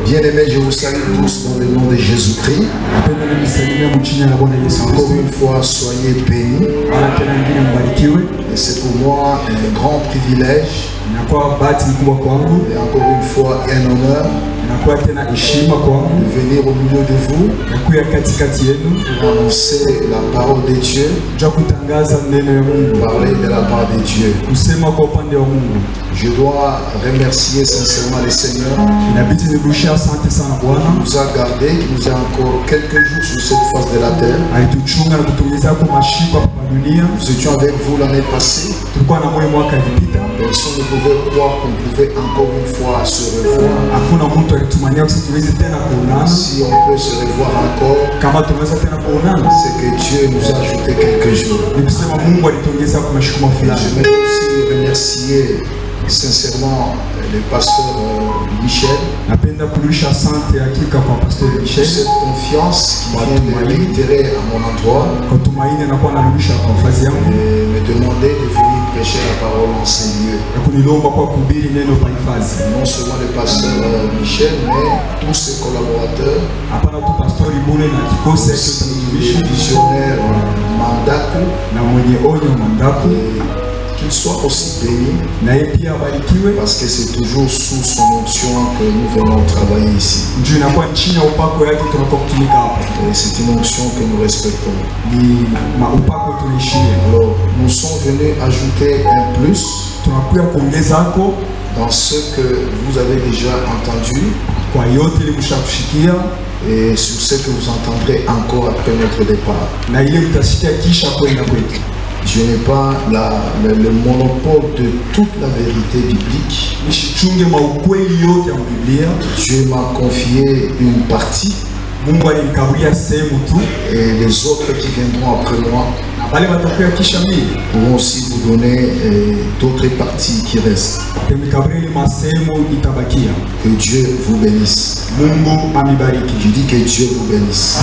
Bien-aimés, je vous salue tous dans le nom de Jésus-Christ. Encore une fois, soyez bénis. Et c'est pour moi un grand privilège et encore une fois un honneur de venir au milieu de vous pour annoncer la parole de Dieu, parler de la part de Dieu. Je dois remercier sincèrement le Seigneur qui nous a gardés, qui nous a encore quelques jours sur cette face de la terre. Nous étions avec vous l'année passée. Personne ne pouvait croire qu'on pouvait encore une fois se revoir. Si on peut se revoir encore, c'est que Dieu nous a ajouté quelques jours. Je vais aussi remercier sincèrement le pasteur Michel pour cette confiance qui vient de réitérer à mon endroit et me demander de venir prêcher la parole en ces lieux. Non seulement le pasteur Michel, mais tous ses collaborateurs, les visionnaires Mandaku, qu'il soit aussi béni, parce que c'est toujours sous son onction que nous venons travailler ici. Et c'est une onction que nous respectons. Alors, nous sommes venus ajouter un plus dans ce que vous avez déjà entendu et sur ce que vous entendrez encore après notre départ. Je n'ai pas le monopole de toute la vérité biblique. Dieu m'a confié une partie et les autres qui viendront après moi pourront aussi vous donner d'autres parties qui restent. Que Dieu vous bénisse. Je dis que Dieu vous bénisse.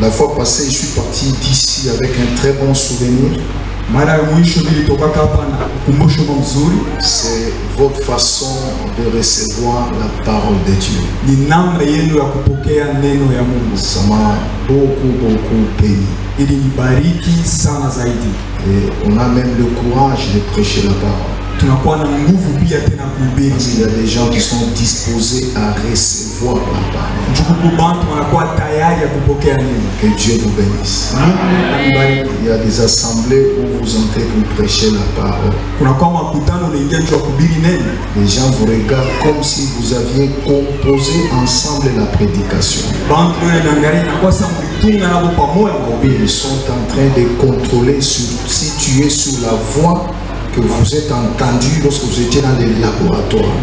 La fois passée, je suis parti d'ici avec un très bon souvenir. C'est votre façon de recevoir la parole de Dieu. Ça m'a beaucoup béni. Et on a même le courage de prêcher la parole. Il y a des gens qui sont disposés à recevoir la parole. Que Dieu vous bénisse. Il y a des assemblées où vous entrez pour prêcher la parole. Les gens vous regardent comme si vous aviez composé ensemble la prédication. Ils sont en train de contrôler si tu es sur la voie que vous êtes entendu lorsque vous étiez dans les laboratoires.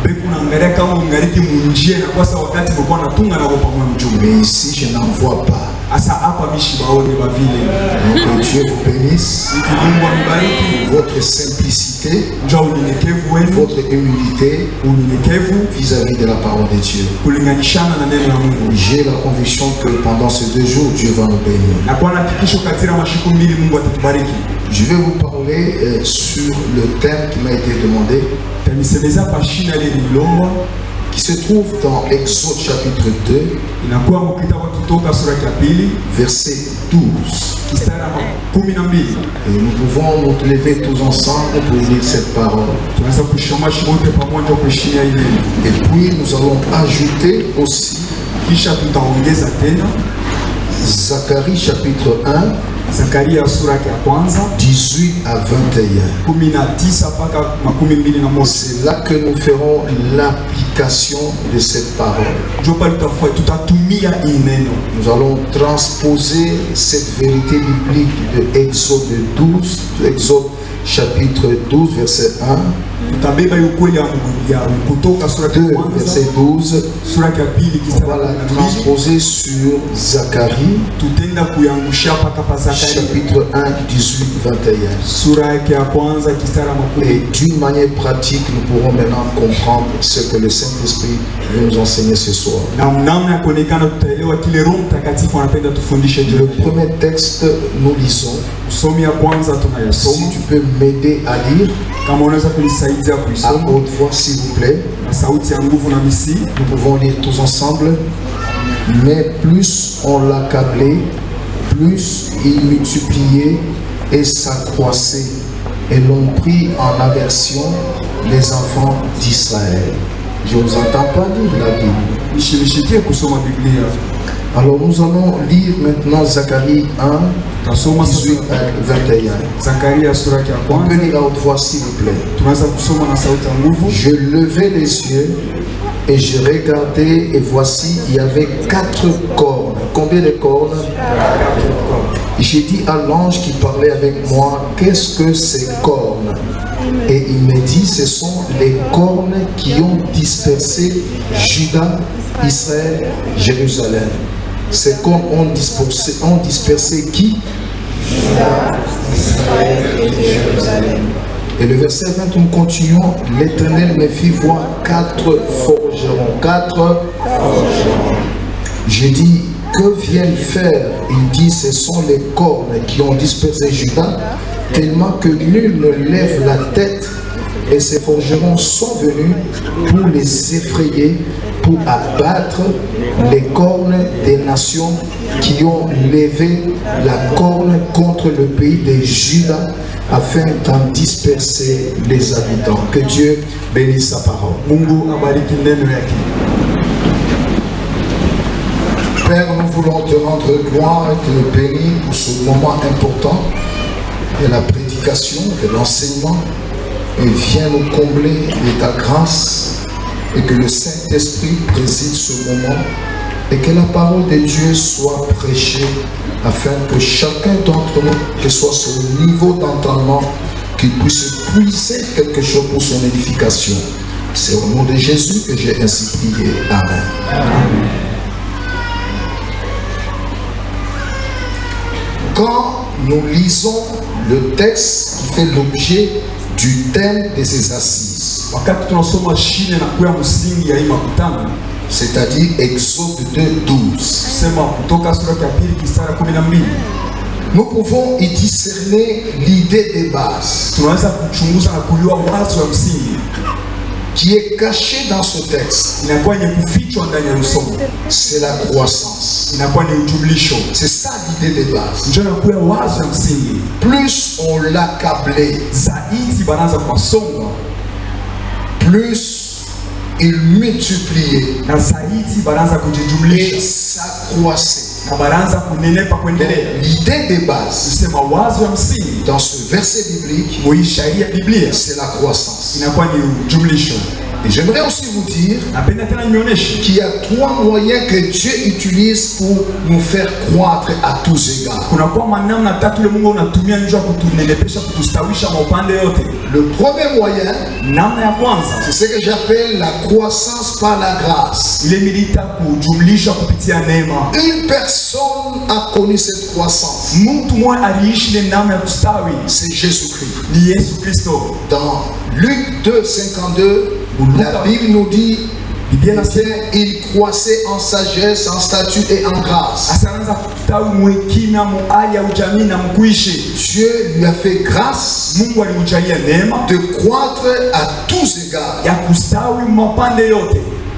Mais ici, je n'en vois pas. Donc que Dieu vous bénisse. Votre simplicité, votre humilité vis-à-vis de la parole de Dieu. J'ai la conviction que pendant ces 2 jours, Dieu va nous bénir. Je vais vous parler sur le thème qui m'a été demandé, qui se trouve dans Exode chapitre 2, verset 12. Et nous pouvons nous lever tous ensemble pour lire cette parole. Et puis nous allons ajouter aussi Zacharie chapitre 1, 18 à 21. C'est là que nous ferons l'application de cette parole. Nous allons transposer cette vérité biblique de Exode 12, Exode chapitre 12, verset 1. 2, verset 12. On va la transposer sur Zacharie chapitre 1, 18, 21. Et d'une manière pratique, nous pourrons maintenant comprendre ce que le Saint-Esprit veut nous enseigner ce soir. Le premier texte, nous lisons Si tu peux m'aider à lire à haute voix, s'il vous plaît. Nous pouvons lire tous ensemble. Mais plus on l'accablait, plus il multipliait et s'accroissait. Et l'on prit en aversion les enfants d'Israël. Je ne vous entends pas lire la Bible. Alors nous allons lire maintenant Zacharie 1, 18 à 21. On peut lire à haute voix s'il vous plaît. Je levai les yeux et je regardais et voici il y avait 4 cornes. Combien de cornes? J'ai dit à l'ange qui parlait avec moi, qu'est-ce que ces cornes? Et il me dit, ce sont les cornes qui ont dispersé Juda, Israël, Jérusalem. Ces cornes ont dispersé qui? Juda, Israël et Jérusalem. Et le verset 20, nous continuons. L'Éternel me fit voir 4 forgerons. 4 forgerons. J'ai dit, que viennent faire? Il dit, ce sont les cornes qui ont dispersé Juda, tellement que nul ne lève la tête. Et ces forgerons sont venus pour les effrayer, pour abattre les cornes des nations qui ont levé la corne contre le pays de Juda, afin d'en disperser les habitants. Que Dieu bénisse sa parole. Père, nous voulons te rendre gloire et te bénir pour ce moment important de la prédication, de l'enseignement. Et viens nous combler de ta grâce et que le Saint-Esprit préside ce moment et que la parole de Dieu soit prêchée afin que chacun d'entre nous, que soit son niveau d'entendement, qu'il puisse puiser quelque chose pour son édification. C'est au nom de Jésus que j'ai ainsi prié. Amen. Amen. Quand nous lisons le texte qui fait l'objet du thème de ces assises, c'est-à-dire Exode 2:12, nous pouvons y discerner l'idée de base qui est cachée dans ce texte. C'est la croissance. C'est ça l'idée de base. Plus on l'accablait, plus il multipliait et s'accroissait. L'idée de base dans ce verset biblique, c'est la croissance. Et j'aimerais aussi vous dire qu'il y a 3 moyens que Dieu utilise pour nous faire croître à tous égards. Le premier moyen, c'est ce que j'appelle la croissance par la grâce. Une personne a connu cette croissance. C'est Jésus-Christ. Dans Luc 2:52, la Bible nous dit, il croissait en sagesse, en statut et en grâce. Dieu lui a fait grâce de croître à tous égards.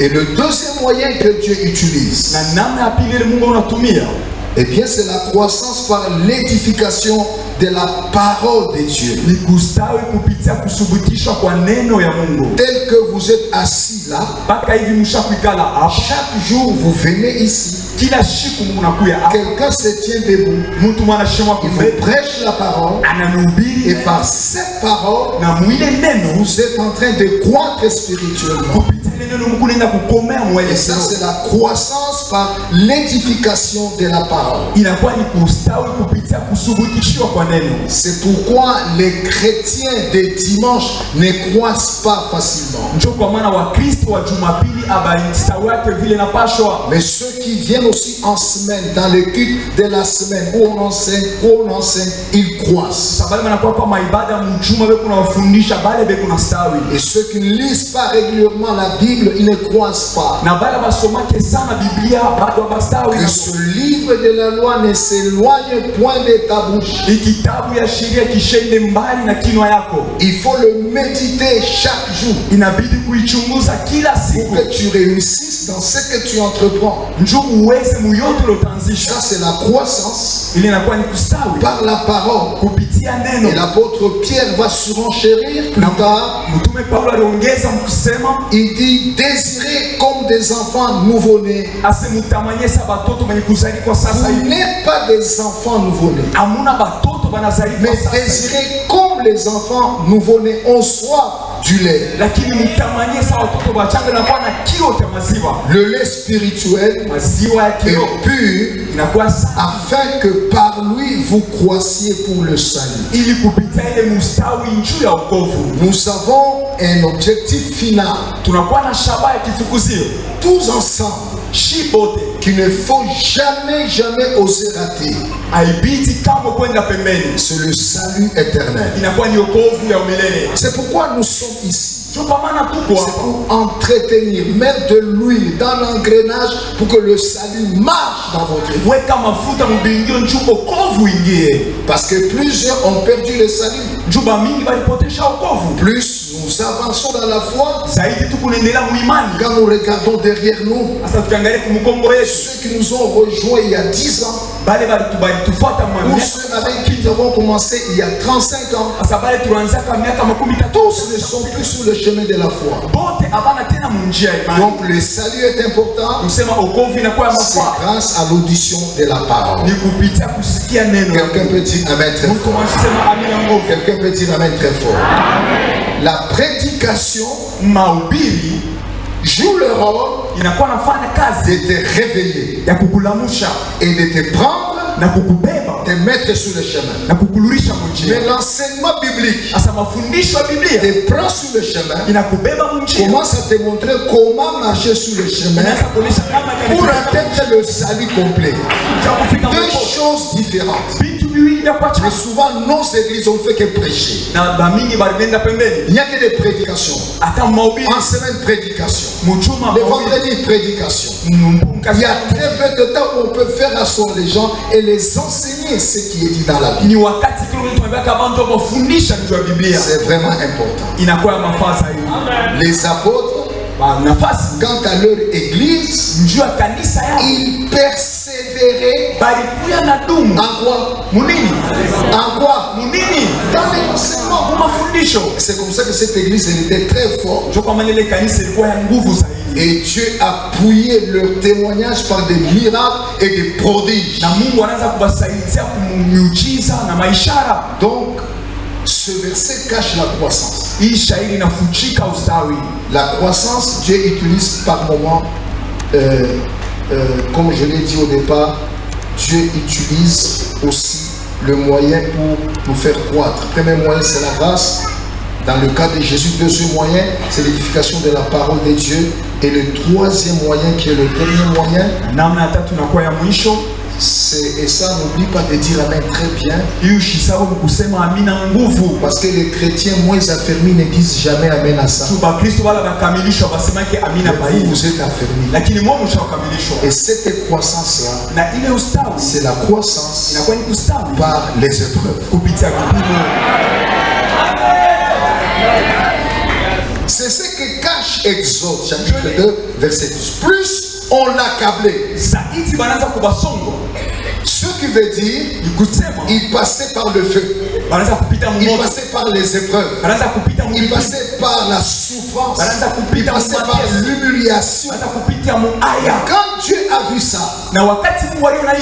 Et le deuxième moyen que Dieu utilise, eh bien, c'est la croissance par l'édification de la parole de Dieu. Tel que vous êtes assis là, chaque jour vous venez ici, quelqu'un se tient debout, il vous prêche la parole, et par cette parole, vous êtes en train de croître spirituellement. Et ça, c'est la croissance par l'édification de la parole. C'est pourquoi les chrétiens des dimanches ne croissent pas facilement. Mais ceux qui qui viennent aussi en semaine, dans le culte de la semaine, où on enseigne, ils croissent. Et ceux qui ne lisent pas régulièrement la Bible, ils ne croissent pas. Que ce livre de la loi ne s'éloigne point de ta bouche. Il faut le méditer chaque jour pour que tu réussisses dans ce que tu entreprends. Ça, c'est la croissance par la parole. Et l'apôtre Pierre va surenchérir plus tard. Il dit: désirez comme des enfants nouveau-nés. Vous n'êtes pas des enfants nouveau-nés, mais désirez comme les enfants nouveau-nés ont soif du lait. Le lait spirituel est pur afin que par lui vous croissiez pour le salut. Nous avons un objectif final. Tous ensemble, qu'il ne faut jamais oser rater. C'est le salut éternel. C'est pourquoi nous sommes ici. C'est pour entretenir, mettre de l'huile dans l'engrenage pour que le salut marche dans votre vie. Parce que plusieurs ont perdu le salut. Plus nous avançons dans la foi, quand nous regardons derrière nous, ceux qui nous ont rejoints il y a 10 ans, ou ceux avec qui nous avons commencé il y a 35 ans, tous ne sont plus sur le chemin de la foi. Donc le salut est important. C'est grâce à l'audition de la parole. Quelqu'un peut dire amen très fort. Quelqu'un peut dire amen très fort. La prédication joue le rôle de te réveiller et de te prendre, te mettre sur le chemin. Mais l'enseignement biblique te prend sur le chemin, commence à te montrer comment marcher sur le chemin pour atteindre le salut complet. Deux choses différentes. Mais souvent, nos églises ont fait que prêcher. Il n'y a que des prédications. En semaine, prédication. Le vendredi, prédication. Il y a très peu de temps où on peut faire asseoir les gens et les enseigner ce qui est dit dans la Bible. C'est vraiment important. Les apôtres, quant à leur église, ils persévéraient. En quoi? En quoi? Dans l'enseignement. C'est comme ça que cette église était très forte. Et Dieu a appuyé leur témoignage par des miracles et des prodiges. Donc, ce verset cache la croissance. La croissance, Dieu utilise par moments, comme je l'ai dit au départ, Dieu utilise aussi le moyen pour nous faire croître. Le premier moyen, c'est la grâce. Dans le cas de Jésus, deuxième moyen, c'est l'édification de la parole de Dieu. Et le troisième moyen, qui est le dernier moyen, et ça, n'oublie pas de dire amen très bien. Parce que les chrétiens moins affermis ne disent jamais amen à ça. Vous êtes affermis. Et cette croissance-là, c'est la croissance par les épreuves. C'est ce que cache Exode, chapitre 2, verset 12. Plus on l'accablait. Ce qui veut dire, il passait par le feu, il passait par les épreuves, il passait par la souffrance, il passait par l'humiliation. Quand Dieu a vu ça,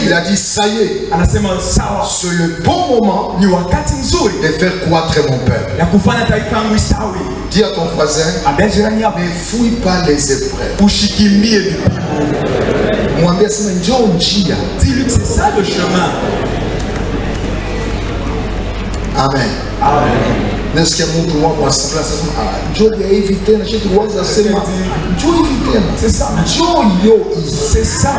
il a dit ça y est, c'est le bon moment de faire croître mon peuple. Dis à ton voisin, ne fouille pas les épreuves. Dis-lui que c'est ça le chemin. Amen. Amen. nasikia mtu wako asabla sasa njoo ya éviter na chez toi ça c'est ma njoo éviter c'est ça njoo yo c'est ça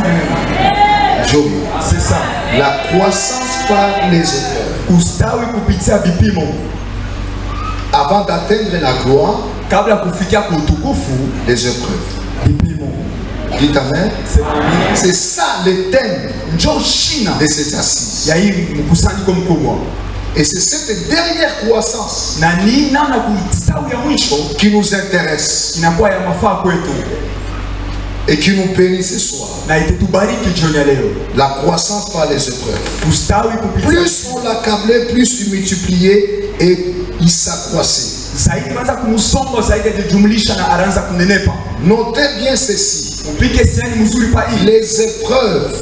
njoo c'est ça la croissance par les épreuves ustawi kupitia vipimo avant d'atteindre la gloire kabla kufikia kwa utukufu les épreuves vipimo. Dites amen. C'est ça le thème de cette assise. Et c'est cette dernière croissance qui nous intéresse et qui nous bénit ce soir. La croissance par les épreuves. Plus on l'accablait, plus il multipliait et il s'accroissait. Notez bien ceci. Les épreuves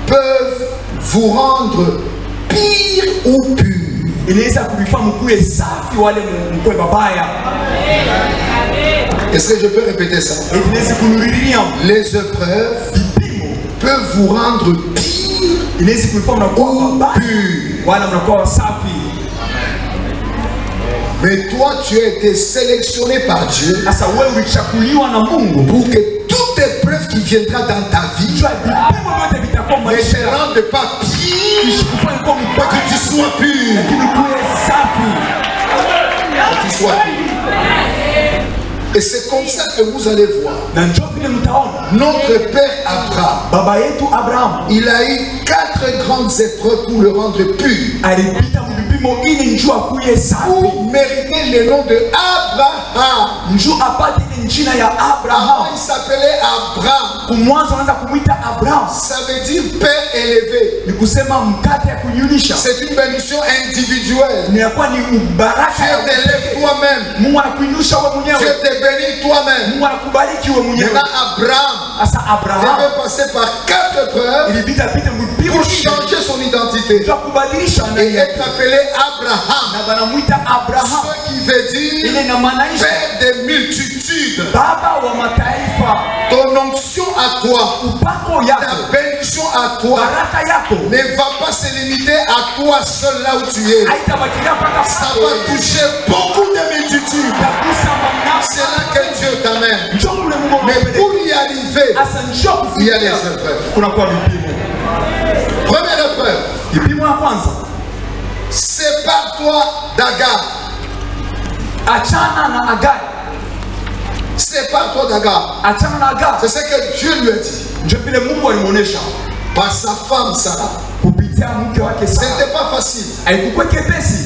peuvent vous rendre pire ou pur. Est-ce que je peux répéter ça? Les épreuves peuvent vous rendre pire ou pur. Mais toi, tu as été sélectionné par Dieu pour que toute épreuve qui viendra dans ta vie ne te rende pas pire, pas que tu sois pur. Que tu sois pur. Et c'est comme ça que vous allez voir. Notre père Abraham, il a eu 4 grandes épreuves pour le rendre pur. Pour mériter le nom de Abraham. Avant, il s'appelait Abraham. Ça veut dire père élevé. C'est une bénédiction individuelle. Tu t'élèves toi-même. Tu te bénis toi-même. Maintenant, Abraham devait passer par 4 épreuves pour changer son identité et être appelé Abraham. Ce qui veut dire père des multitudes. Ton onction à toi, ta bénédiction à toi ne va pas se limiter à toi seul là où tu es. Ça va toucher beaucoup de multitudes. C'est là que Dieu t'amène. Mais pour y arriver, il y a des épreuves. Première épreuve. Sépare-toi d'Agar. Sépare-toi d'Agar. C'est ce que Dieu lui a dit. Par sa femme Sarah. C'était pas facile.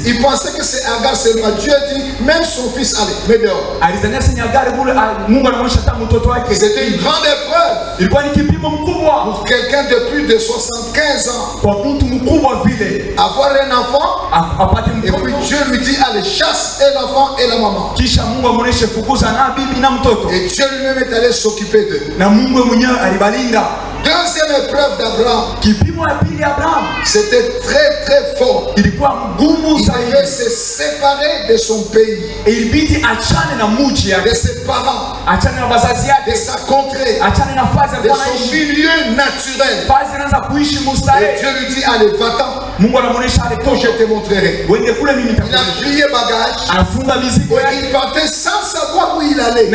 Il pensait que c'est Agar seulement. Dieu dit, même son fils, allez, mets dehors. C'était une grande épreuve pour quelqu'un de plus de 75 ans. Avoir un enfant, et puis Dieu lui dit, allez, chasse et l'enfant et la maman. Et Dieu lui-même est allé s'occuper d'eux. Deuxième épreuve d'Abraham, c'était très très fort. Il devait se séparer de son pays, de ses parents, de sa contrée, de son milieu naturel. Et Dieu lui dit, allez, va-t'en, je te montrerai. Il a plié bagage et il partait sans savoir où il allait. Et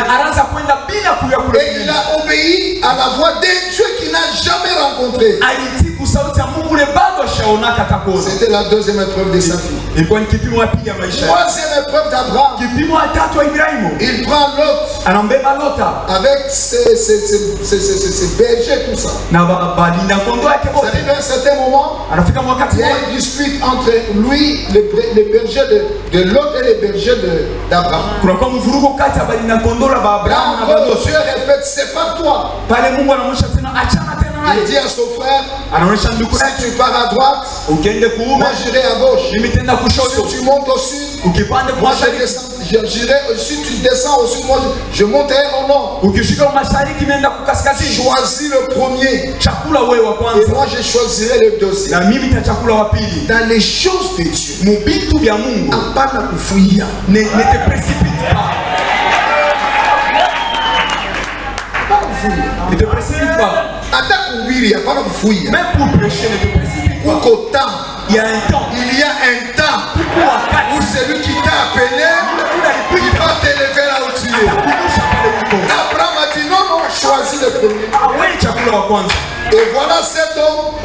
il a obéi à la voix d'un Dieu qu'il n'a jamais rencontré. C'était la deuxième épreuve de sa vie. Troisième épreuve d'Abraham. Il prend Lot avec ses bergers, tout ça. C'est-à-dire qu'à un certain moment, il y a une dispute entre lui, les bergers de Lot et les bergers d'Abraham. Dieu répète, sépare-toi. Il dit à son frère, si tu pars à droite, moi j'irai à gauche. Si tu montes au sud, moi j'irai. Si tu descends au sud, moi je monterai au nord. Choisis le premier. Et moi je choisirai le deuxième. Dans les choses de Dieu, ne te précipite pas. Ne te précipite pas. Même pour prêcher, ne te précipite pas. Il y a un temps. Il il y a un temps où celui qui t'a appelé, il va t'élever là où tu es. Abraham a dit non, choisis le premier. Et voilà cet homme,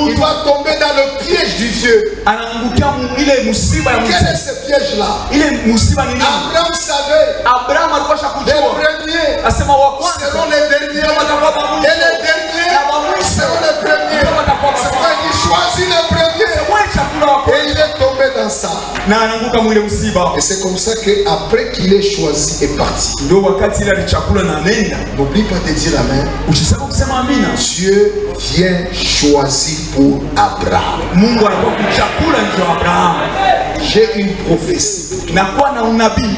il va tomber dans le piège du vieux. Quel est ce piège-là? Abraham savait, les premiers seront les derniers, et les derniers seront les premiers. C'est pourquoi il choisit le premier. Et il est tombé dans ça. Et c'est comme ça qu'après qu'il est choisi et parti, n'oublie pas de dire amen. Dieu vient choisir pour Abraham. J'ai une prophétie.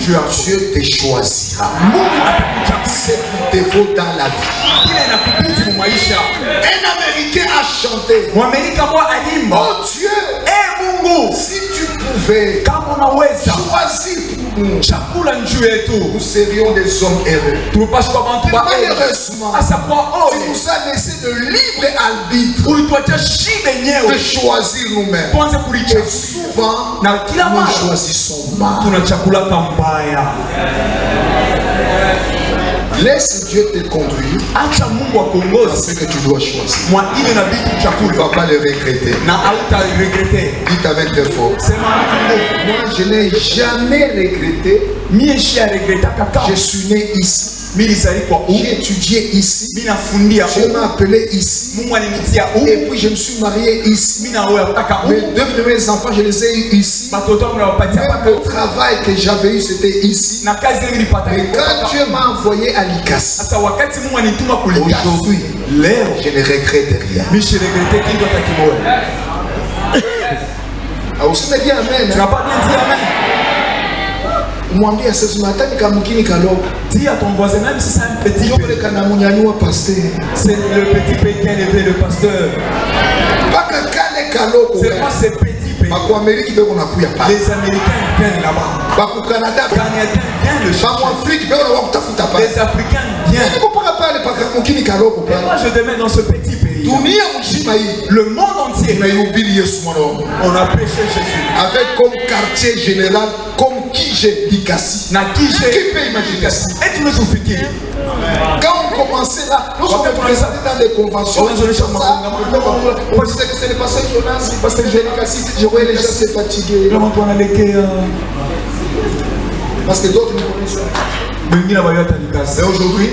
Dieu te choisira. C'est pour te vaut dans la vie. Un Américain a chanté. Oh Dieu, si tu pouvais choisir pour nous, nous serions des hommes heureux. Malheureusement, tu nous as laissé le libre arbitre de choisir nous-mêmes. Et souvent, nous choisissons mal. Laisse Dieu te conduire dans ce que tu dois choisir. Tu ne vas pas le regretter. Dites avec très fort. Moi, je n'ai jamais regretté. Je suis né ici. J'ai étudié ici. Je m'ai appelé ici. Et puis je me suis marié ici. Mes deux premiers enfants, je les ai eus ici. Même le travail que j'avais eu, c'était ici. Mais quand Dieu m'a envoyé à l'ICAS, aujourd'hui, je ne regrette rien. Vous savez bien amen. Tu n'as pas bien dit amen. Dis à ton voisin, même si c'est un petit peu. C'est le petit pays qui a élevé le pasteur. C'est pas ces petits pays. Les Américains viennent là-bas. Les Canadiens viennent le chercher. Les Africains viennent. Moi je demande dans ce petit pays. Le monde entier. On a prêché Jésus. Avec comme quartier général, comme Kijé Dikassi. Qui peut imaginer ça? Et tu nous souffles. Quand on commençait là, nous sommes présentés dans des conventions. C'est le pasteur Jonas, le pasteur Dikassi. Je voyais les gens se fatiguer. Parce que d'autres nous connaissent. Mais aujourd'hui,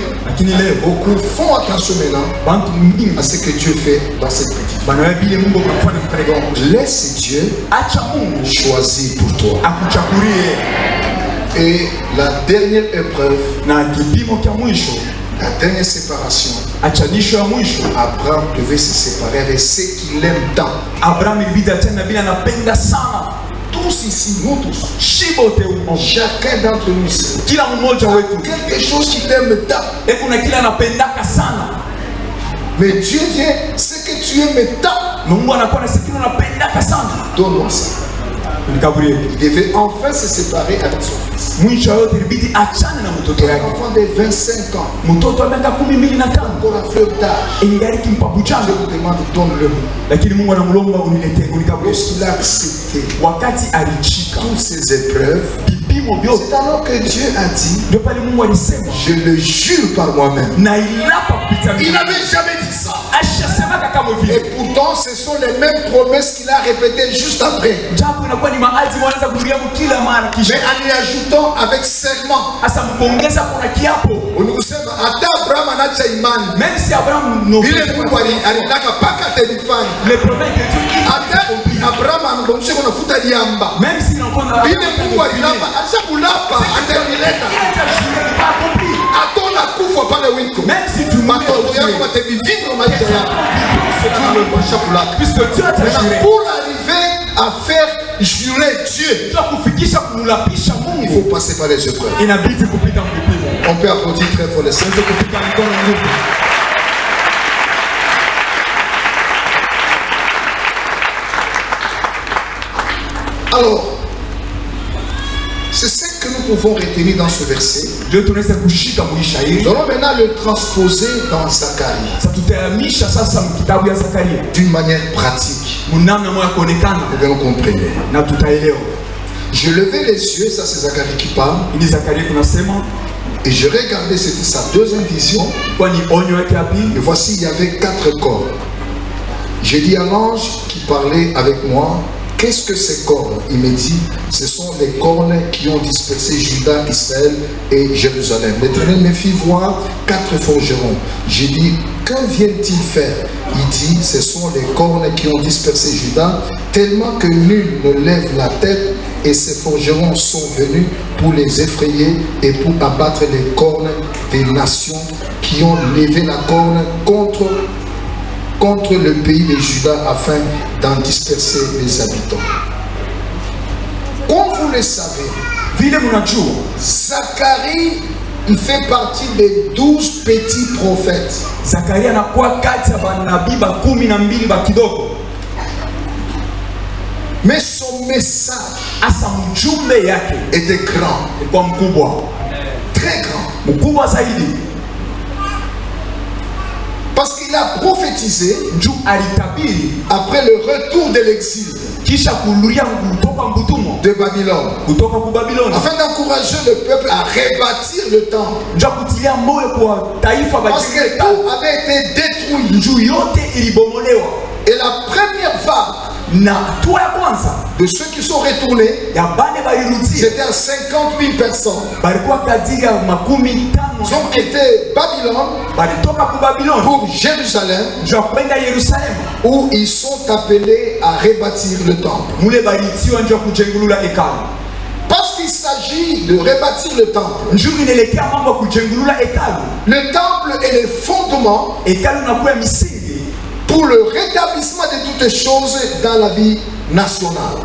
beaucoup font attention maintenant à ce que Dieu fait dans cette petite vie. Laisse Dieu choisir pour toi. Et la dernière épreuve, la dernière séparation, Abraham devait se séparer avec ce qu'il aime tant. Tous ici, nous tous, chacun d'entre nous ici, quelque chose qu'il aime tant. Mais Dieu vient, ce que tu aimes tant, donne-moi ça. Il devait enfin se séparer avec son fils. Un enfant de 25 ans, encore à fleur d'âge. Je vous demande, donne-le-moi. Lorsqu'il a accepté toutes ces épreuves, c'est alors que Dieu a dit, je le jure par moi-même. Il n'avait jamais dit ça. Et pourtant, ce sont les mêmes promesses qu'il a répétées juste après. Mais en y ajoutant avec serment. Même si Abraham ne même si tu pour arriver à faire jurer Dieu, il faut passer par les épreuves. On peut applaudir très fort les Seigneur. Alors, c'est ce que nous pouvons retenir dans ce verset. Nous allons maintenant le transposer dans Zacharie d'une manière pratique. Nous allons comprendre. Je levais les yeux, ça c'est Zacharie qui parle. Et je regardais, c'était sa deuxième vision. Et voici, il y avait 4 corps. J'ai dit à l'ange qui parlait avec moi, qu'est-ce que ces cornes? Il me dit, ce sont les cornes qui ont dispersé Juda, Israël et Jérusalem. L'Éternel me fit voir 4 forgerons. J'ai dit, que viennent-ils faire? Il dit, ce sont les cornes qui ont dispersé Juda, tellement que nul ne lève la tête, et ces forgerons sont venus pour les effrayer et pour abattre les cornes des nations qui ont levé la corne contre le pays de Juda afin d'en disperser les habitants. Comme vous le savez, Zacharie, il fait partie des 12 petits prophètes. Mais son message était grand, très grand. Parce qu'il a prophétisé après le retour de l'exil de Babylone, afin d'encourager le peuple à rebâtir le temple. Parce que tout avait été détruit. Et la première vague de ceux qui sont retournés, c'était à 50 000 personnes. Ils ont quitté Babylone pour Jérusalem, où ils sont appelés à rebâtir le temple. Parce qu'il s'agit de rebâtir le temple. Le temple est le fondement pour le rétablissement de toutes choses dans la vie nationale.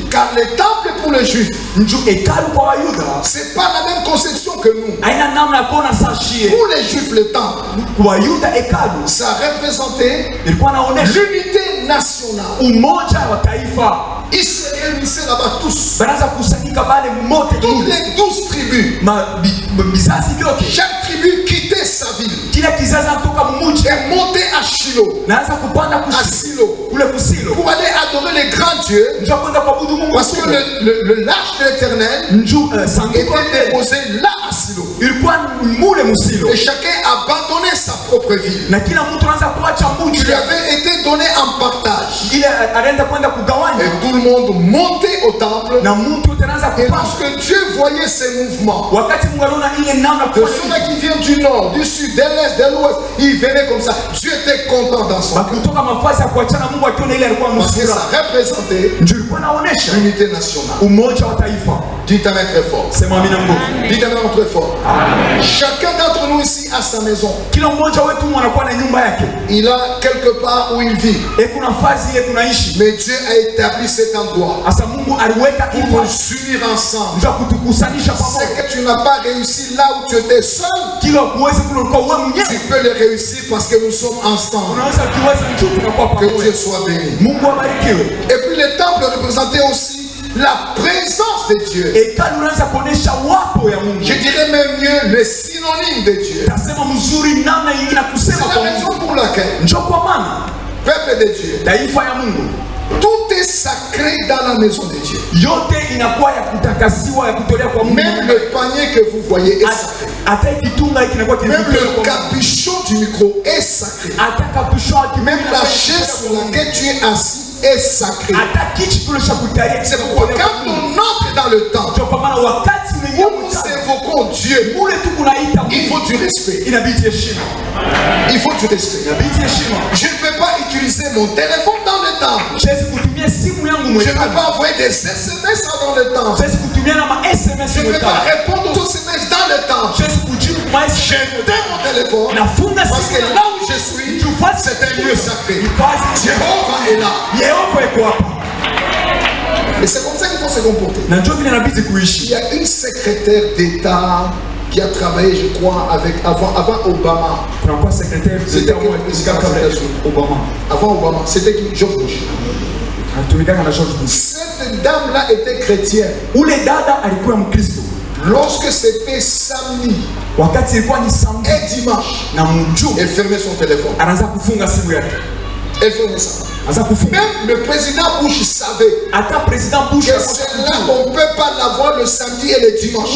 Car le temple pour les Juifs, c'est pas la même conception que nous. Pour les Juifs, le temple, ça représentait l'unité nationale. Ils se réunissaient là-bas tous. Toutes les 12 tribus. Chaque tribu quittait sa ville et montait à Shiloh. Pour aller adorer les grands dieux. Parce que le l'arche de l'Éternel était déposé là à Shiloh. Et chacun abandonnait sa propre ville. Il lui avait été donné en partage. Et tout le monde montait au temple. Et lorsque Dieu voyait ces mouvements, de ceux qui viennent du nord, du sud, de l'est, de l'ouest, ils venaient comme ça. Dieu était content dans son cœur. Parce que ça représentait l'unité nationale. Dites Amen très fort. Dites Amen très fort. Chacun d'entre nous ici a sa maison. Il a quelque part où il vit. Mais Dieu a établi cet endroit pour nous unir ensemble. C'est que tu n'as pas réussi là où tu étais seul. Tu peux le réussir parce que nous sommes ensemble. Que Dieu soit béni. Et puis le temple représentait aussi la présence de Dieu. Je dirais même mieux le synonyme de Dieu. C'est la raison pour laquelle, peuple de Dieu, tout est sacré dans la maison de Dieu. Même le panier que vous voyez est sacré. Même le capuchon du micro est sacré. Même la chaise sur laquelle tu es assis est sacré. C'est pourquoi quand on entre dans le temple, où nous invoquons Dieu, il faut du respect. Il faut du respect. Je ne peux pas utiliser mon téléphone dans le temple. Je ne peux pas envoyer des SMS dans le temple. Je ne peux pas répondre aux SMS dans le temple. J'éteins mon téléphone parce que là où je suis, c'est un lieu sacré. Jéhovah est là. Et c'est comme ça qu'il faut se comporter. Il y a une secrétaire d'État qui a travaillé, je crois, avant Obama. C'était Obama. Avant Obama, c'était qui? George Bush. Cette dame-là était chrétienne. Lorsque c'était samedi et dimanche, elle fermait son téléphone. Elle fermait ça. Même le président Bush savait que celle-là, on ne peut pas l'avoir le samedi et le dimanche.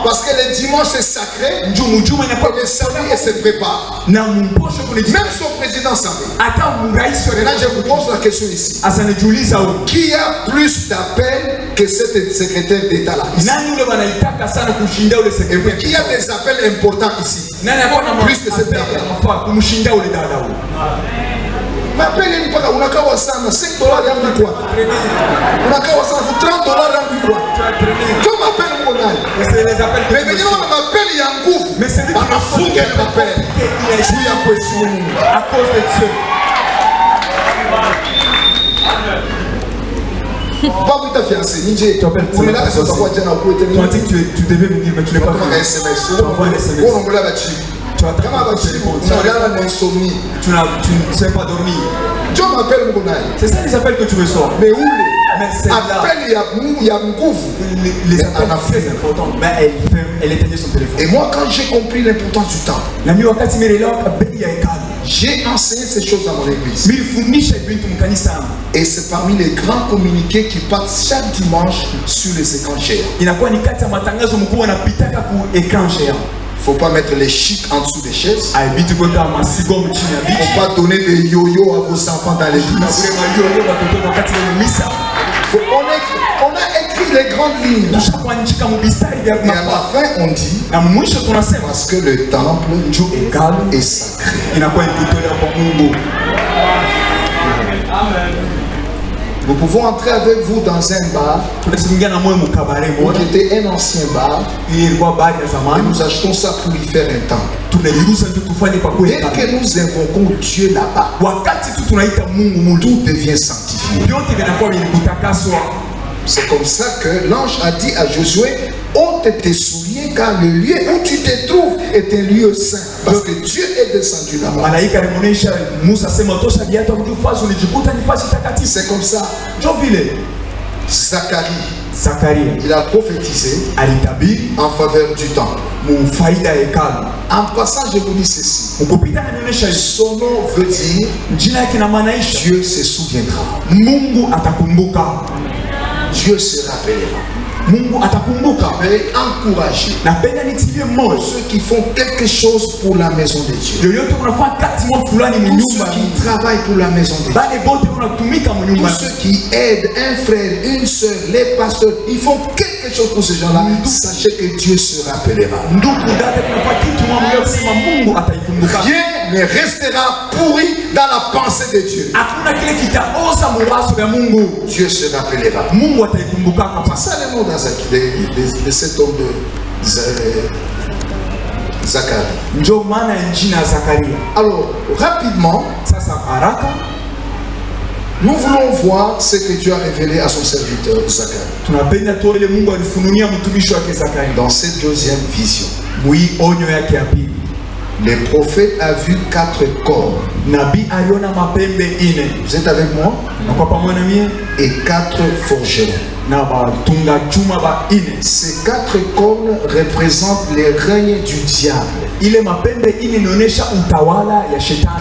Parce que le dimanche c'est sacré, et le samedi elle se prépare. Même son président savait. Maintenant je vous pose la question ici. Qui a plus d'appels que cette secrétaire d'État là ici? Et puis qui a des appels importants ici? Plus que cette appel. M'appelle une fois, on a qu'à voir ça, $5 yangu quoi? On a qu'à voir ça, $30 yangu quoi? Tu m'appelles mon âge. Mais maintenant on m'appelle yangu. Mais c'est lui qui m'a foutu qu'elle m'appelle. Je suis à question. À cause de Dieu. Pas vous ta fiancée, Ninja. Tu appelles pour là, c'est pas quoi dire na pour éternel. Tu as dit que tu devais venir, mais tu n'es pas venu. Tu envoies un SMS. On envoie la bâtie. Tu as tu ne sais pas dormir. Dieu m'appelle mon âge. C'est ça les appels que tu reçois. Mais où les appels, il y a un gouffre. Les appels très importants. Elle éteignait son téléphone. Et moi, quand j'ai compris l'importance du temps, j'ai enseigné ces choses dans mon église. Et c'est parmi les grands communiqués qui partent chaque dimanche sur les écrans géants. Il ne faut pas mettre les chics en dessous des chaises. Il ne faut pas donner des yo-yo à vos enfants dans l'église. On a écrit les grandes lignes. Et à la fin, on dit parce que le temple est sacré. Nous pouvons entrer avec vous dans un bar qui était un ancien bar et nous achetons ça pour y faire un temple. Dès que nous invoquons Dieu là-bas, tout devient sanctifié. C'est comme ça que l'ange a dit à Josué, ôte tes souliers car le lieu où tu te trouves est un lieu saint. Parce que Dieu est descendu là-bas. C'est comme ça. Zacharie, il a prophétisé en faveur du temple. En passant, je vous dis ceci. Son nom veut dire Dieu se souviendra. Dieu se rappellera. Mais encourager ceux qui font quelque chose pour la maison de Dieu. Tous ceux qui travaillent pour la maison de Dieu. Tous ceux qui aident un frère, une soeur, les pasteurs, ils font quelque chose pour ces gens-là. Sachez que Dieu se rappellera. Rien ne restera pourri dans la pensée de Dieu. Dieu se rappellera. C'est ça le nom de cet homme de Zacharie. Alors, rapidement, nous voulons voir ce que Dieu a révélé à son serviteur Zacharie. Dans cette deuxième vision, le prophète a vu 4 cornes. Vous êtes avec moi? Et 4 forgerons. Ces 4 cornes représentent les règnes du diable,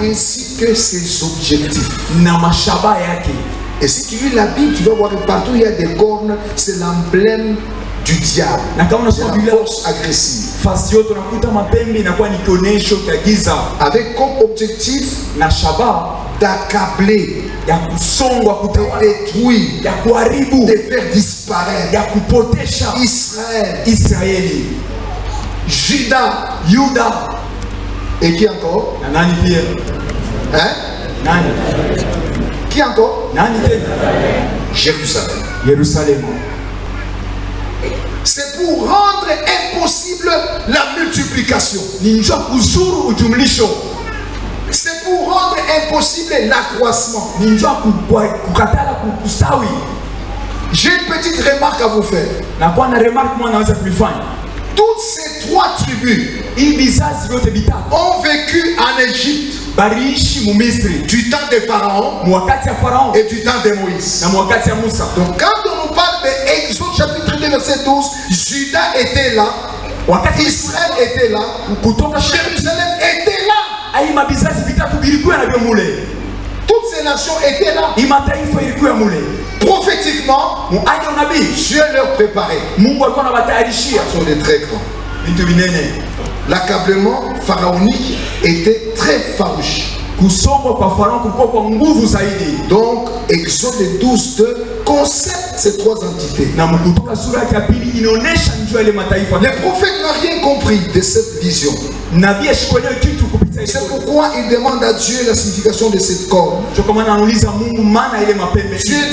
ainsi que ses objectifs. Et si tu lis la Bible, tu vas voir que partout il y a des cornes, c'est l'emblème du diable, la force agressive. Avec comme objectif d'accabler, de détruire, de faire disparaître Israël, Juda, et qui encore? Hein? Qui encore? Jérusalem. C'est pour rendre impossible la multiplication. C'est pour rendre impossible l'accroissement. J'ai une petite remarque à vous faire. Toutes ces 3 tribus ont vécu en Égypte du temps de Pharaon et du temps de Moïse. Donc quand on nous parle d'Exode chapitre 2 le verset 12, Judas était là, Israël était là, Jérusalem était là. Toutes ces nations étaient là. Prophétiquement, Dieu leur préparait. Sur des très grands. L'accablement pharaonique était très farouche. Donc, Exode 12 concerne ces trois entités. Les prophètes n'ont rien compris de cette vision. C'est pourquoi ils demandent à Dieu la signification de cette corne. Dieu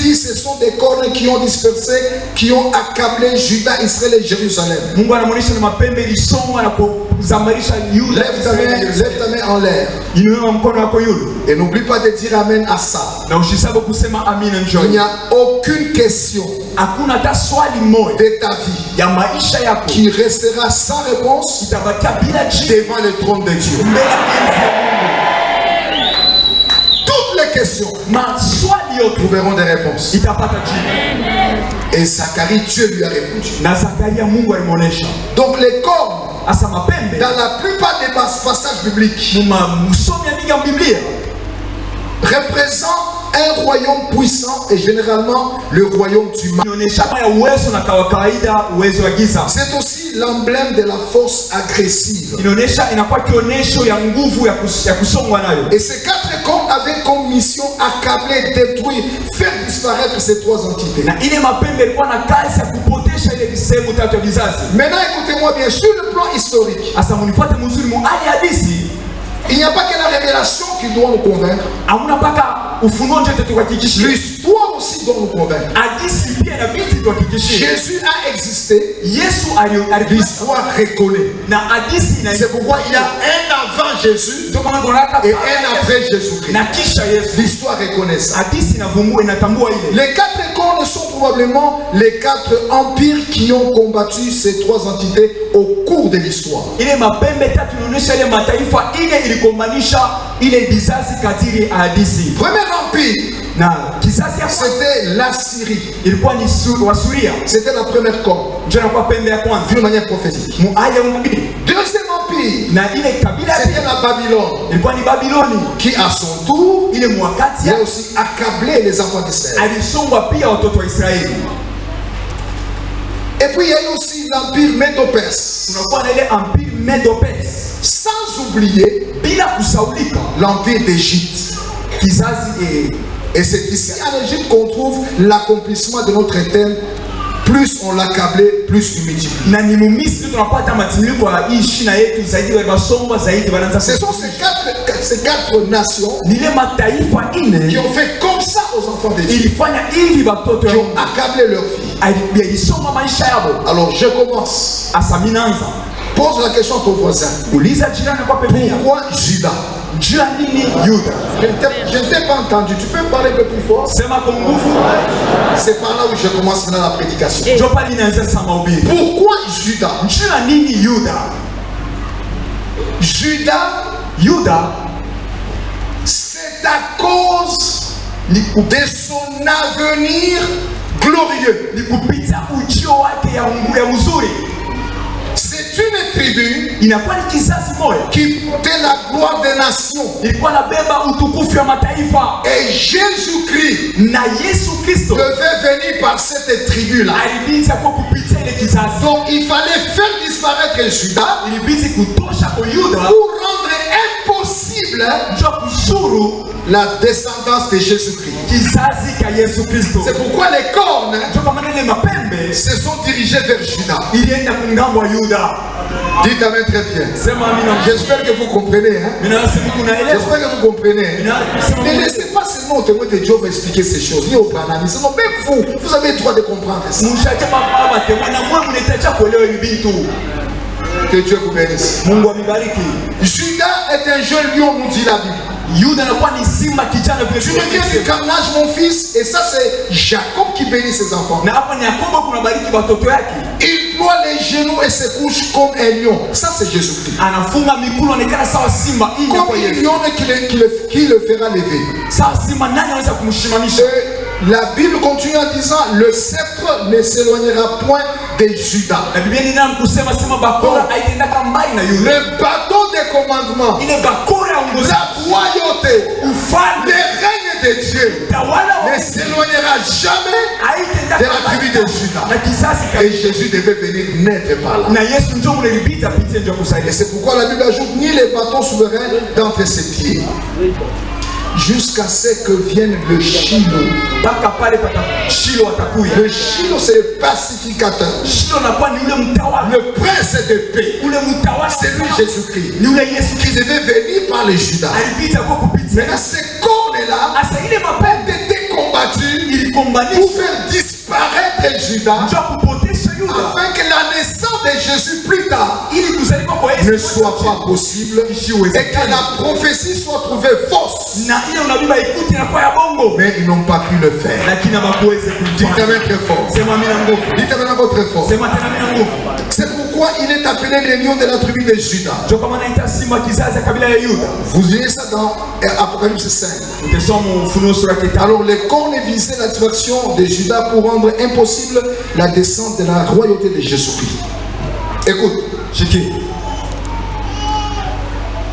dit ce sont des cornes qui ont dispersé, qui ont accablé Juda, Israël et Jérusalem. Lève ta main en l'air. Et n'oublie pas de dire Amen à ça. Il n'y a aucune question de ta vie qui restera sans réponse devant le trône de Dieu. Toutes les questions trouveront des réponses. Et Zacharie, Dieu lui a répondu. Donc les cornes, dans la plupart des passages bibliques, représentent un royaume puissant et généralement le royaume du mal. C'est aussi l'emblème de la force agressive. Et ces quatre corps avaient comme mission accabler, détruire, faire disparaître ces trois entités. Maintenant écoutez-moi bien, sur le plan historique, il n'y a pas que la révélation qui doit nous convaincre. L'histoire aussi doit nous convaincre. Jésus a existé. L'histoire reconnaît. C'est pourquoi il y a un avant Jésus et un après Jésus-Christ. L'histoire reconnaît ça. Les quatre cornes sont probablement les quatre empires qui ont combattu ces trois entités au cours de l'histoire. Premier empire, c'était l'Assyrie. C'était la première corne d'une manière prophétique. Deuxième empire, c'était la Babylone, qui à son tour a aussi accablé les enfants d'Israël. Et puis il y a eu aussi l'empire Médo-Perse. Sans oublier l'empire d'Égypte. Et c'est ici en Égypte qu'on trouve l'accomplissement de notre thème. Plus on l'accablait, plus il multiplie. Ce sont ces quatre nations qui ont fait comme ça aux enfants d'Égypte, qui ont accablé leurs filles. Alors je commence. Pose la question à ton voisin. Pourquoi Judas? Je ne t'ai pas entendu. Tu peux parler un peu plus fort? C'est par là où je commence maintenant la prédication. Pourquoi Judas? Judas, c'est à cause de son avenir glorieux. C'est une tribu qui portait la gloire des nations. Et Jésus-Christ devait venir par cette tribu-là. Donc il fallait faire disparaître Judas pour rendre impossible la descendance de Jésus-Christ. C'est pourquoi les cornes se sont dirigées vers Judas. Dites amen très bien. J'espère que vous comprenez. J'espère que vous comprenez. Ne laissez pas seulement au témoin de Dieu vous expliquer ces choses. Ni au Branham. Sinon même vous avez le droit de comprendre ça. Que Dieu vous bénisse. Judas est un jeune lion, nous dit la Bible. Tu reviens du carnage, mon fils, et ça c'est Jacob qui bénit ses enfants. Il ploie les genoux et se couche comme un lion. Ça c'est Jésus-Christ. Comme un lion qui le fera lever. la Bible continue en disant le sceptre ne s'éloignera point de Judas. Le bâton des commandements, la royauté, le règne de Dieu ne s'éloignera jamais de la tribu de Judas. Et Jésus devait venir naître par là. Et c'est pourquoi la Bible ajoute ni les bâtons souverains d'entre ses pieds. Jusqu'à ce que vienne le Shiloh. Le Shiloh, c'est le pacificateur. Le prince de paix. C'est lui Jésus-Christ. Qui devait venir par les Judas. Maintenant, ces cornes-là ont été combattus pour faire disparaître Judas. Afin que la naissance de Jésus plus tard ne soit pas possible et que la prophétie soit trouvée fausse. Mais ils n'ont pas pu le faire. Dites-moi très fort. Dites-moi très fort. C'est pourquoi il est appelé le lion de la tribu de Judas. Vous lisez ça dans Apocalypse 5. Alors les cornes visaient la direction de Judas pour rendre impossible la descente de la royauté de Jésus-Christ. Écoute,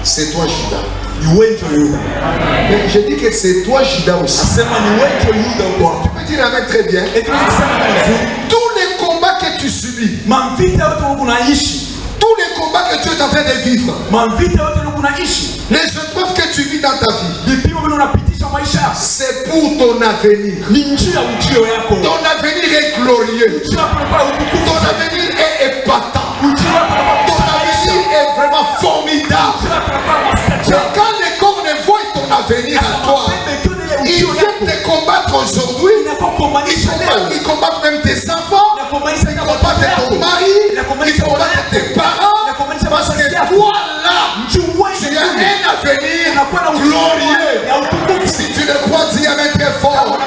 c'est toi Judas. Mais je dis que c'est toi Judas aussi. Bon, tu peux dire avec très bien. Tous les combats que tu subis, tous les combats que tu es en train de vivre, les épreuves que tu vis dans ta vie, c'est pour ton avenir. Ton avenir est glorieux. Ton avenir est épatant. Ton avenir est vraiment formidable. Et quand les corps ne voient ton avenir à toi, ils viennent te combattre aujourd'hui. Ils combattent même tes enfants. Ils combattent ton mari. Ils combattent tes parents. Parce que toi là, tu as un avenir glorieux. Si tu le crois, dis amen très fort.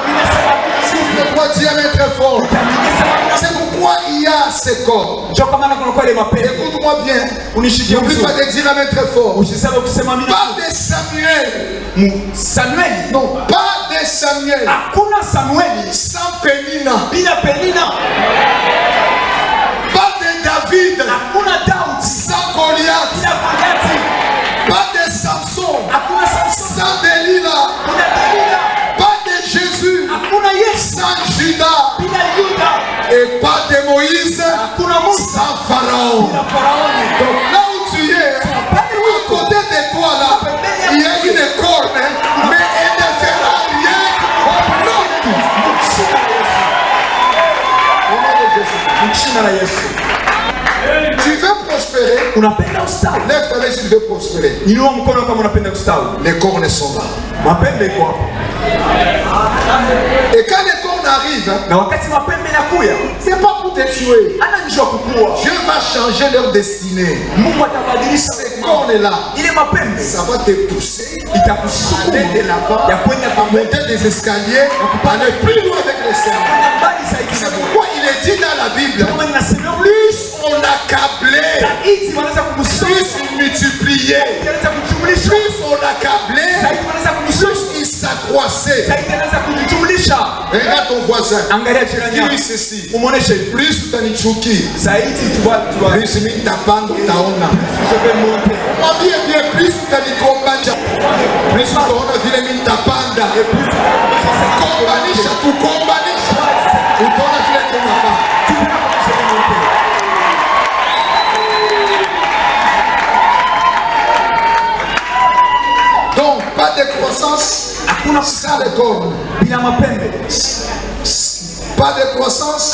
Si tu le crois, dis amen très fort. C'est pourquoi il y a ces corps. Écoute-moi bien. N'oublie pas de dire amen très fort. Pas de Samuel. Non, pas de Samuel. Sans Pénina. Pas de David. Sans Goliath. Pas de Samson. Sans Delilah. Pas de Jésus. Sans Judas. Et pas de Moïse. Sans Pharaon. Donc là où tu es, à côté de toi là, il y a une corne, mais elle ne fera rien au bloc. Tu veux prospérer? Lève ta main si tu veux prospérer. Les cornes sont là. Et quand les cornes arrivent, c'est pas pour te tuer. Dieu va changer leur destinée. Ces cornes-là, ça va te pousser, aller de l'avant, à monter des escaliers, aller plus loin avec les serments. C'est pourquoi il est dit dans la Bible, plus on accablait, plus il multipliait, plus on accablait, plus il s'accroissait. Regarde ton voisin, dis-lui ceci, plus utanichuki, plus mitapanda utaona. Mwambie bien, plus utanikombanisha, plus utaona vile mitapanda. Kombanisha kukombanisha, utaona vile tunapanda. Donc, pas de croissance sans les cornes. Pas de croissance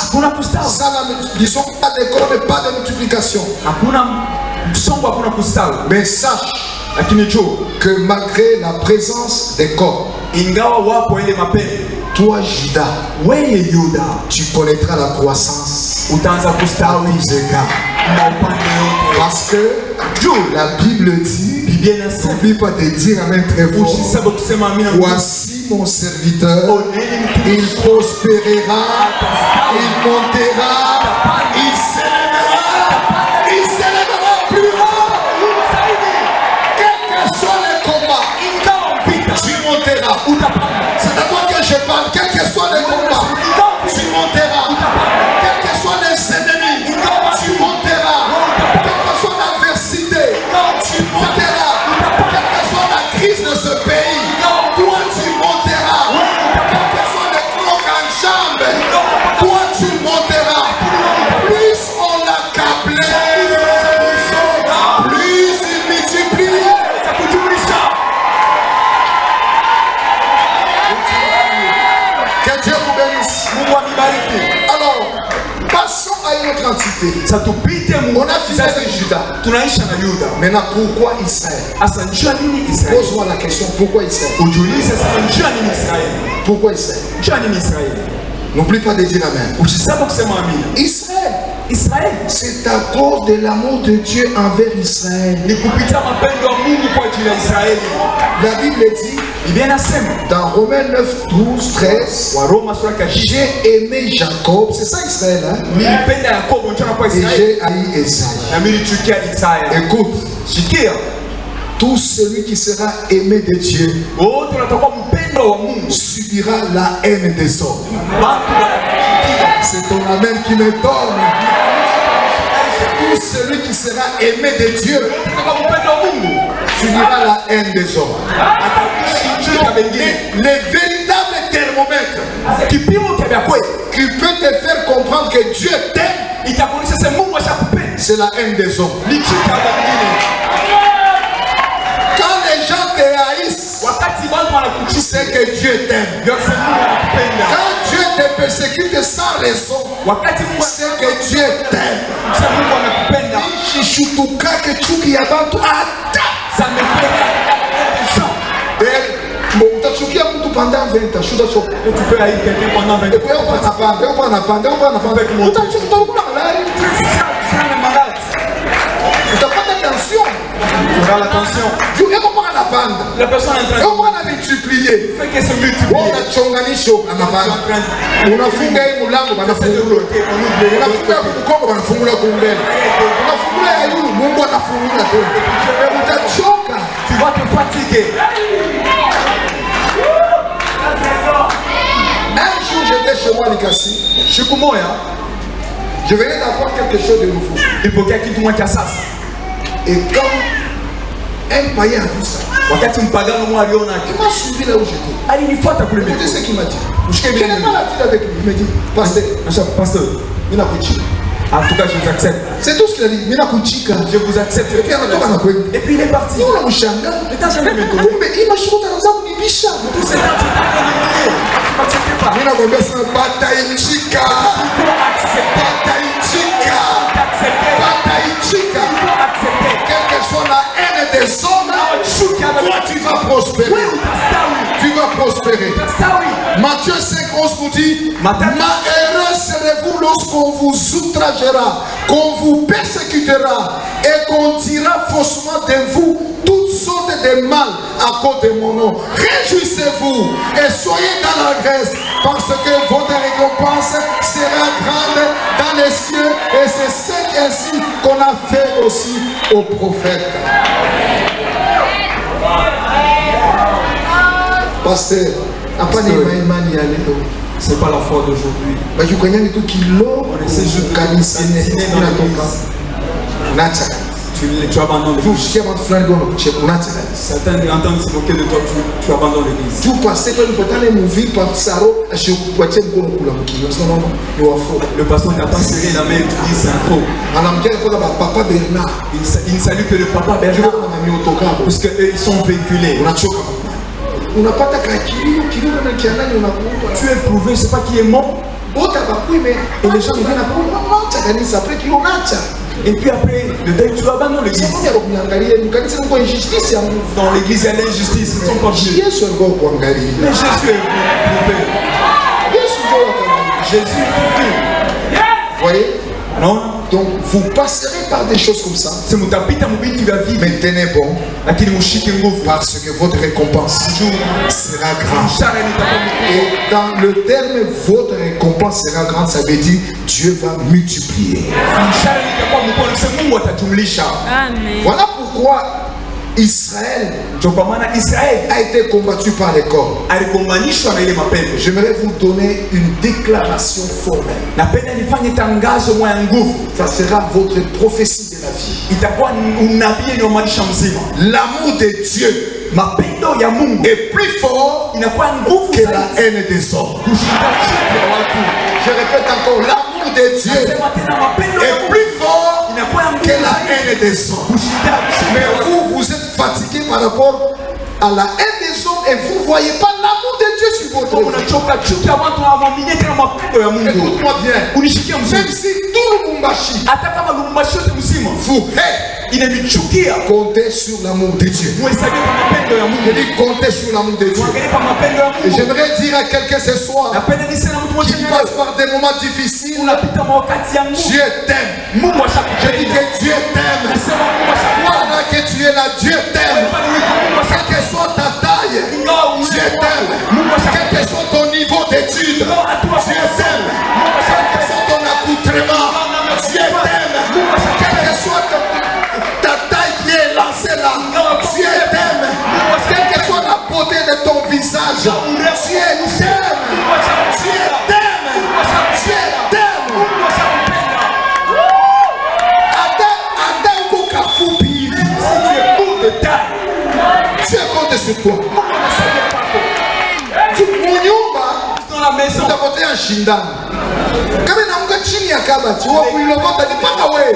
sans la multiplication. Pas de cornes, pas de multiplication. Mais sache que malgré la présence des cornes, toi Judas, tu connaîtras la croissance à tous égards. Parce que la Bible dit, n'oublie pas de dire amen très fort, voici mon serviteur, il prospérera, il montera, il s'élèvera plus haut. Quel que soit le combat, tu monteras. C'est à toi que je parle, quel que soit le notre entité. On a fini avec Judas. Maintenant, pourquoi Israël? Pose-moi la question, pourquoi Israël? Pourquoi Israël? N'oublie pas de dire Amen. Israël, c'est à cause de l'amour de Dieu envers Israël. La Bible dit dans Romains 9, 12, 13, j'ai aimé Jacob, c'est ça Israël, hein? Et j'ai haï Esaïe. Écoute, tout celui qui sera aimé de Dieu subira la haine des hommes. C'est ton amen qui me donne. Tout celui qui sera aimé de Dieu subira la haine des hommes. Les véritables thermomètres qui peut te faire comprendre que Dieu t'aime, c'est la haine des hommes. Quand les gens te haïssent, c'est que Dieu t'aime. Quand Dieu te persécute sans raison, c'est que Dieu t'aime. Pendant 20 ans, tu peux haïr quelqu'un pendant 20 ans. Attention. La personne est en train de multiplier. Fait que se multiplie. On a chonganisho na mabana. Unafunga hii mlango banafungula. Unafunga kukongo banafungula kumbele. Unafungula ya yulu Mungu anafungula tu. Utachoka. Tu vas te fatiguer. Un jour j'étais chez moi Likasi. Je venais d'avoir quelque chose de nouveau. Et quand un païen a vu ça, il m'a suivi là où j'étais. Écoutez ce qu'il m'a dit. Je n'ai pas la vie avec lui. Il m'a dit, pasteur, en tout cas, je vous accepte. C'est tout ce qu'il a dit. Je vous accepte. Et puis il est parti. Mais il m'a choisi dans un bicha. Tout c'est quelle que soit la haine des hommes, toi tu vas prospérer. Tu vas prospérer. Matthieu 5, 11 vous dit, malheureux serez-vous lorsqu'on vous outragera, qu'on vous persécutera et qu'on dira faussement de vous toutes sortes de mal à cause de mon nom. Réjouissez-vous et soyez dans la grâce, parce que votre récompense sera grande dans les cieux, et c'est ainsi qu'on a fait aussi aux prophètes. Pasteur, c'est pas la foi d'aujourd'hui. On essaie juste de tu abandonnes l'église. Certains entendent se moquer de toi, tu abandonnes l'église. Le pasteur n'a pas serré la main, il dit c'est un faux. Il ne salue que le papa Bernard, parce qu'ils sont véhiculés. Tu es prouvé, je ne sais pas qui est mort. Et les gens viennent après. Et puis après, le deuil, tu abandonnes l'église. Dans l'église, il y a l'injustice. Ils sont pas venus. Mais Jésus est prouvé. Jésus est prouvé. Vous voyez? Non? Donc vous passerez par des choses comme ça. Mais tenez bon, parce que votre récompense sera grande. Et dans le terme votre récompense sera grande, ça veut dire Dieu va multiplier. Amen. Voilà pourquoi Israël a été combattu par les corps. J'aimerais vous donner une déclaration formelle. Ça sera votre prophétie de la vie. L'amour de Dieu est plus fort que la haine des hommes. Je répète encore, l'amour de Dieu est plus fort que la haine des hommes. Mais vous êtes fatigué par rapport à la haine des hommes et vous ne voyez pas l'amour de Dieu s'épuiser sur votre vie. Écoute-moi bien. Même si tout le Lubumbashi vous hait, comptez sur l'amour de Dieu. Je dis comptez sur l'amour de Dieu. Et j'aimerais dire à quelqu'un ce soir qui passe par des moments difficiles, Dieu t'aime. Je dis que Dieu t'aime. Voilà que tu es là, Dieu t'aime. Quelle que soit ta taille, Dieu t'aime. Quel que soit ton niveau d'études, Dieu t'aime. Quel que soit ton accoutrement, Dieu t'aime. Quelle que soit ta taille qui est lancée là, Dieu t'aime. Quelle que soit la beauté de ton visage, Dieu t'aime. Dieu t'aime. Dieu t'aime. Dieu compte sur toi. Dans la maison, tu as voté un shindan. Quand même, on a chini à kabati. On a pris le vote, on a dit pas ouais.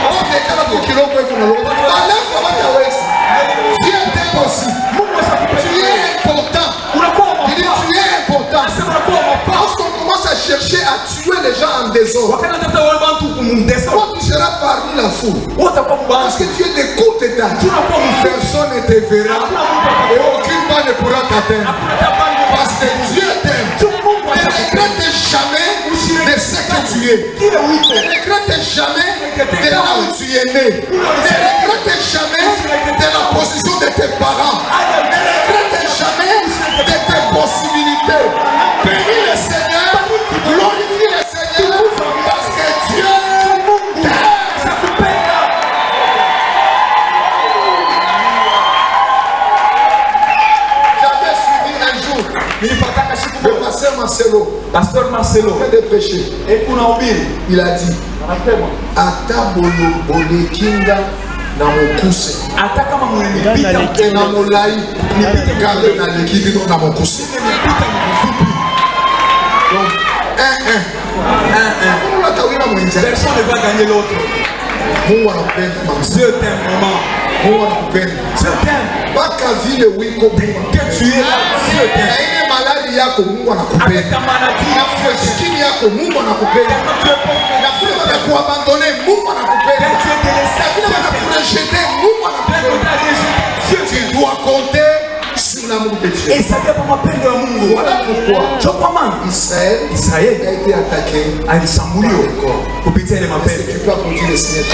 On a fait 40 kilos pour faire le vote. Dieu t'aime aussi. Tu es important. Il dit tu es important. Lorsqu'on commence à chercher à tuer les gens en désordre, toi tu seras parmi la foule. Parce que tu es de courte taille. Personne ne te verra et aucune balle ne pourra t'atteindre. Parce que Dieu t'aime. Ne regrette jamais de ce que tu es. Ne regrette jamais de là où tu es né. Ne regrette jamais de la position de tes parents. Ne regrette jamais de tes possibilités. Bénis le Seigneur, glorifie le Seigneur, parce que Dieu t'aime. J'avais suivi un jour le pasteur Marcelo fait des prêcher. Il a dit Ata bolo kinga na mokuse ata kama mwenipita na molai nipite na lekidi na mokuse. Donc personne ne va gagner l'autre. Dieu t'aime maman. Dieu t'aime. Que tu es là, Dieu t'aime. Avec ta maladie, tu dois compter sur l'amour de Dieu. Voilà pourquoi Israël a été attaqué par le corps. Est-ce que tu peux applaudir le Seigneur?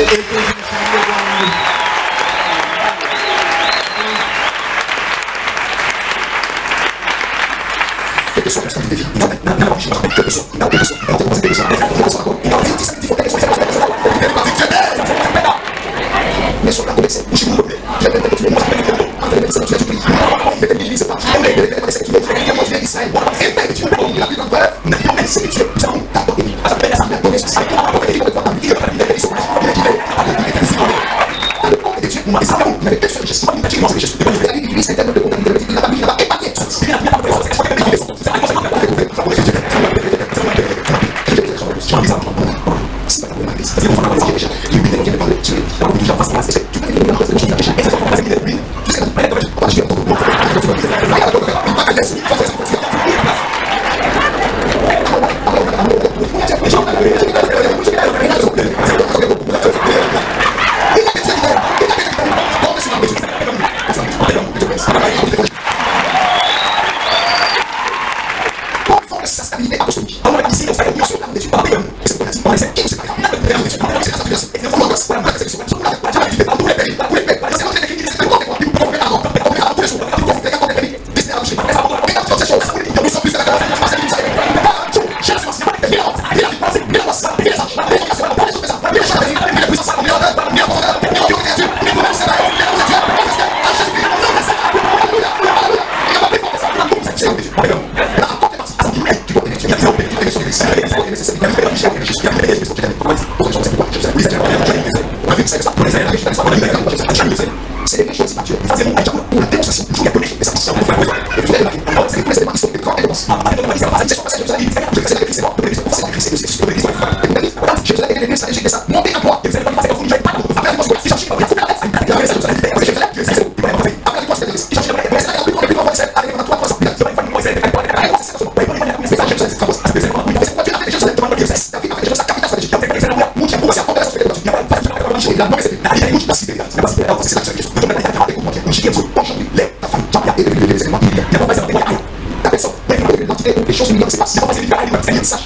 Les choses ne se passent pas. C'est pas facile de ça.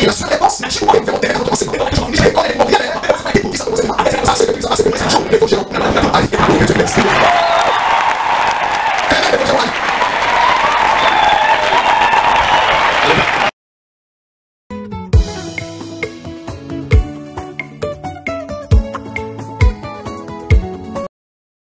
La seule réponse,